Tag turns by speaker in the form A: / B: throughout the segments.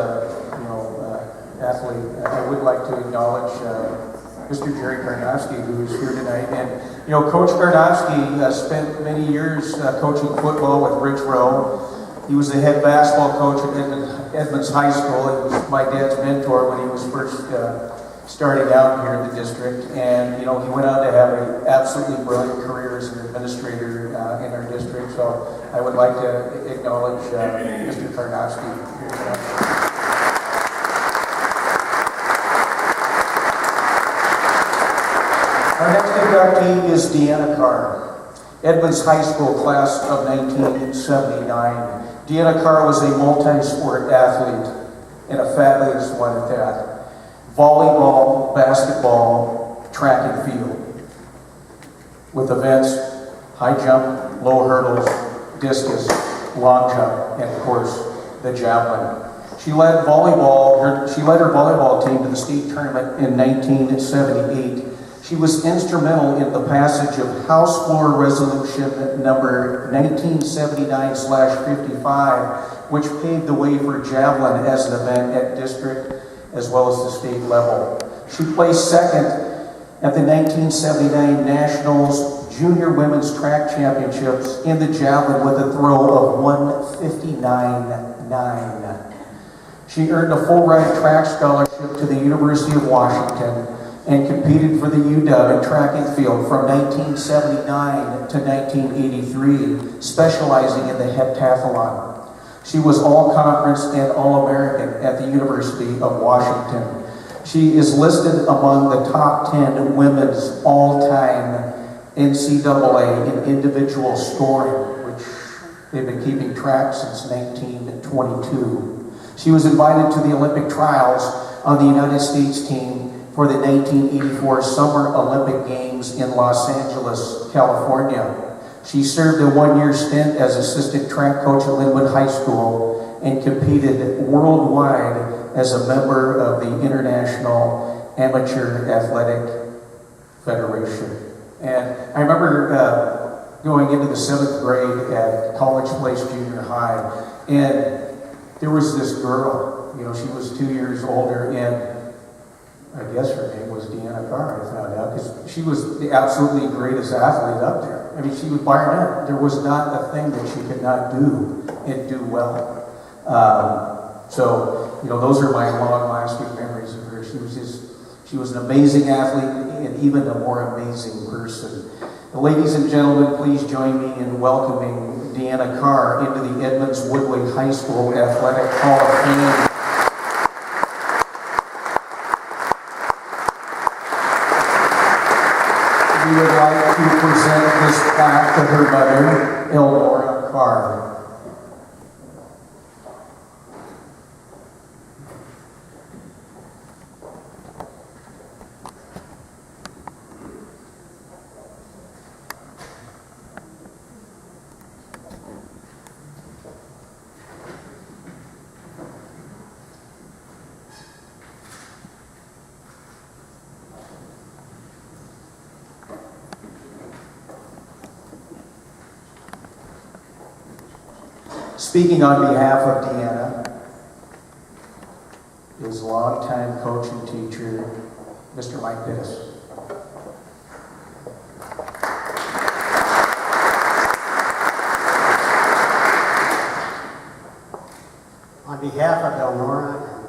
A: athlete. I would like to acknowledge Mr. Jerry Karnofsky, who is here tonight. And, Coach Karnofsky spent many years coaching football with Rich Rowe. He was the head basketball coach at Edmonds High School. He was my dad's mentor when he was first starting out here in the district. And, he went on to have an absolutely brilliant career as an administrator in our district. So I would like to acknowledge Mr. Karnofsky here tonight. Our next inductee is Deanna Carr, Edmonds High School class of 1979. Deanna Carr was a multi-sport athlete, and a fabulous one at that. Volleyball, basketball, track and field. With events, high jump, low hurdles, discus, long jump, and of course, the javelin. She led her volleyball team to the state tournament in 1978. She was instrumental in the passage of House Floor Resolution number 1979/55, which paved the way for javelin as an event at district as well as the state level. She placed second at the 1979 Nationals Junior Women's Track Championships in the javelin with a throw of 1:59.9. She earned a full-ride track scholarship to the University of Washington and competed for the UW in track and field from 1979 to 1983, specializing in the heptathlon. She was All-Conference and All-American at the University of Washington. She is listed among the top 10 women's all-time NCAA in individual scoring, which they've been keeping track since 1922. She was invited to the Olympic trials on the United States team for the 1984 Summer Olympic Games in Los Angeles, California. She served a one-year stint as assistant track coach at Linwood High School and competed worldwide as a member of the International Amateur Athletic Federation. And I remember going into the 7th grade at College Place Junior High, and there was this girl, she was 2 years older, and I guess her name was Deanna Carr, I found out, because she was the absolutely greatest athlete up there. I mean, she was bar none. There was not a thing that she could not do and do well. Those are my long-lasting memories of her. She was an amazing athlete and even a more amazing person. Ladies and gentlemen, please join me in welcoming Deanna Carr into the Edmonds Woodway High School Athletic Hall of Fame. We would like to present this plaque to her mother, Elnora Carr. Speaking on behalf of Deanna is longtime coach and teacher, Mr. Mike Pittis.
B: On behalf of Elnora and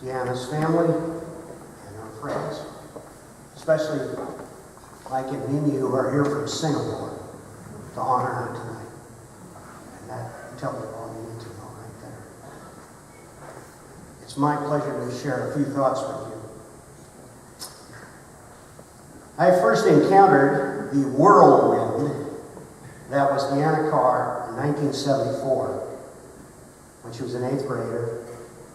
B: Deanna's family and her friends, especially Mike and Mimi, who are here from Singapore to honor her tonight. And that tells you all you need to know right there. It's my pleasure to share a few thoughts with you. I first encountered the whirlwind that was Deanna Carr in 1974 when she was an 8th grader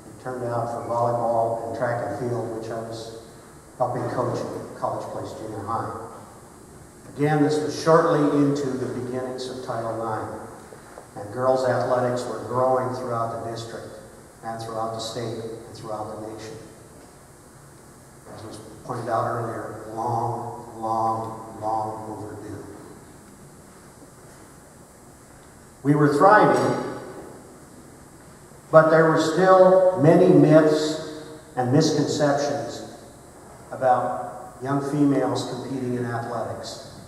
B: and turned out for volleyball and track and field, which I was helping coach at College Place Junior High. Again, this was shortly into the beginnings of Title IX. And girls' athletics were growing throughout the district and throughout the state and throughout the nation. As was pointed out earlier, long overdue. We were thriving But there were still many myths and misconceptions about young females competing in athletics.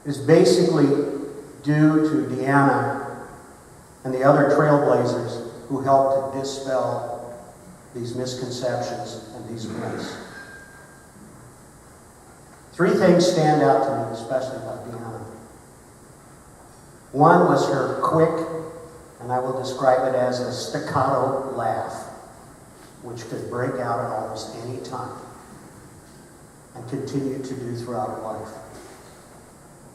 B: It's basically due to Deanna and the other trailblazers who helped to dispel these misconceptions and these myths. Three things stand out to me, especially about Deanna. One was her quick, and I will describe it as a staccato laugh, which could break out at almost any time and continue to do throughout her life.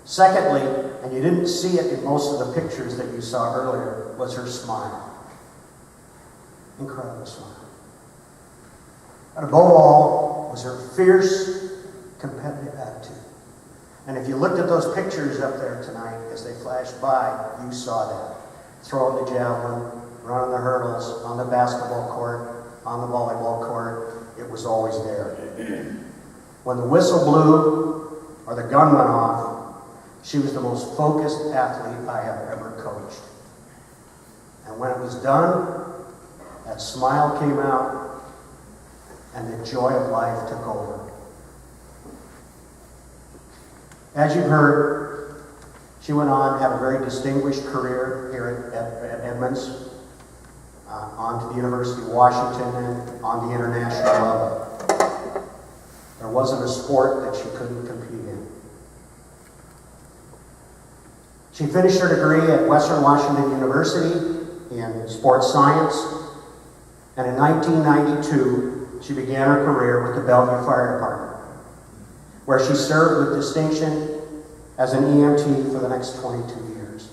B: Secondly, and you didn't see it in most of the pictures that you saw earlier, was her smile. Incredible smile. And above all was her fierce, competitive attitude. And if you looked at those pictures up there tonight as they flashed by, you saw that. Throwing the javelin, running the hurdles, on the basketball court, on the volleyball court, it was always there. When the whistle blew or the gun went off, she was the most focused athlete I have ever coached. And when it was done, that smile came out and the joy of life took over. As you've heard, she went on to have a very distinguished career here at Edmonds, on to the University of Washington, and on the international level. There wasn't a sport that she couldn't compete in. She finished her degree at Western Washington University in sports science, and in 1992, she began her career with the Bellevue Fire Department, where she served with distinction as an EMT for the next 22 years.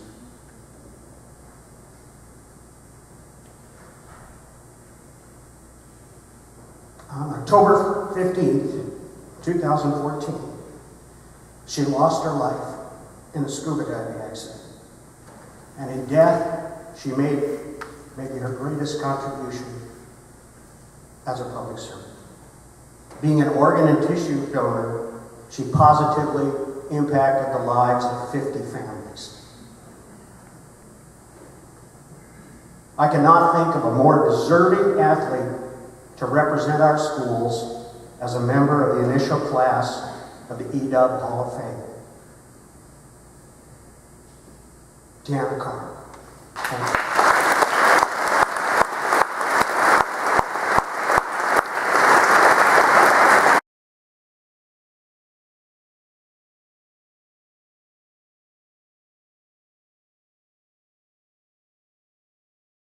B: On October 15th, 2014, she lost her life in a scuba diving accident. And in death, she made maybe her greatest contribution as a public servant. Being an organ and tissue donor, she positively impacted the lives of 50 families. I cannot think of a more deserving athlete to represent our schools as a member of the initial class of the EDUB Hall of Fame. Deanna Carr. Thank you.